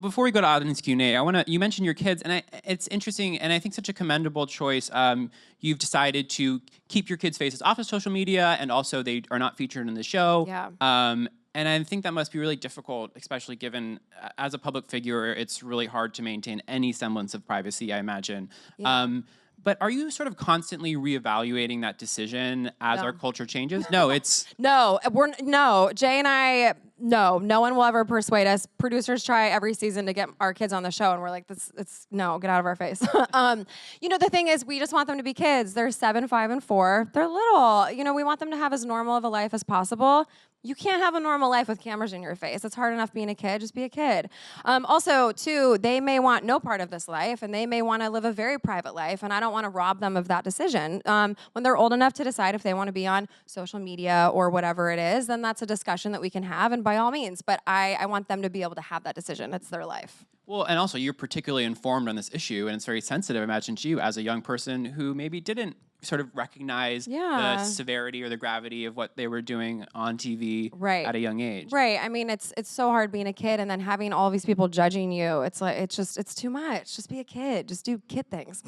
Before we go to audience Q&A, you mentioned your kids, and it's interesting, and I think such a commendable choice. You've decided to keep your kids' faces off of social media, and also they are not featured in the show. Yeah. And I think that must be really difficult, especially given, as a public figure, it's really hard to maintain any semblance of privacy, I imagine. Yeah. But are you sort of constantly reevaluating that decision as our No. culture changes? No, it's... No, Jay and I, no one will ever persuade us. Producers try every season to get our kids on the show, and we're like, no, get out of our face. The thing is, we just want them to be kids. They're 7, 5, and 4. They're little. We want them to have as normal of a life as possible. You can't have a normal life with cameras in your face. It's hard enough being a kid. Just be a kid. Also, too, they may want no part of this life, and they may want to live a very private life, and I don't want to rob them of that decision. When they're old enough to decide if they want to be on social media or whatever it is, then that's a discussion that we can have, and by all means. But I want them to be able to have that decision. It's their life. Well, and also you're particularly informed on this issue, and it's very sensitive, I imagine, to you as a young person who maybe didn't sort of recognize the severity or the gravity of what they were doing on TV at a young age. Right. I mean, it's so hard being a kid and then having all these people judging you. It's like, it's too much. Just be a kid. Just do kid things.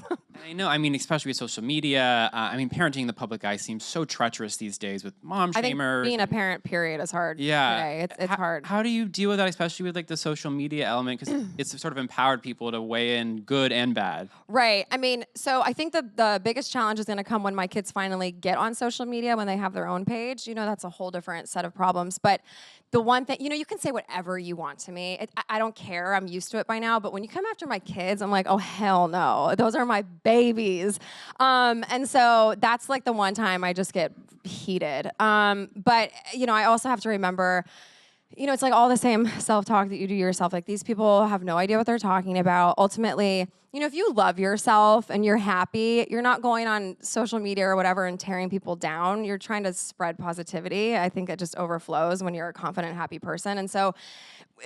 I know. I mean, especially with social media. Parenting in the public eye seems so treacherous these days with mom shamers. I think being a parent, period, is hard. Yeah. Today. It's hard. How do you deal with that, especially with like the social media element? Because it's sort of empowered people to weigh in good and bad. Right. I mean, so I think the biggest challenge is going to come when my kids finally get on social media, when they have their own page. That's a whole different set of problems. But the one thing, you can say whatever you want to me. I don't care. I'm used to it by now. But when you come after my kids, I'm like, oh, hell no. Those are my babies. And so that's like the one time I just get heated. But I also have to remember, it's like all the same self-talk that you do yourself. Like, these people have no idea what they're talking about. Ultimately, if you love yourself and you're happy, you're not going on social media or whatever and tearing people down. You're trying to spread positivity. I think it just overflows when you're a confident, happy person. And so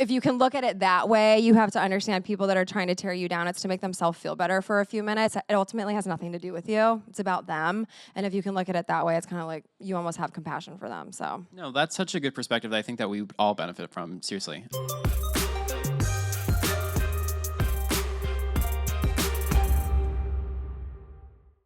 if you can look at it that way, you have to understand people that are trying to tear you down. It's to make themselves feel better for a few minutes. It ultimately has nothing to do with you. It's about them. And if you can look at it that way, it's kind of like you almost have compassion for them. So no, that's such a good perspective that I think that we all benefit from, seriously.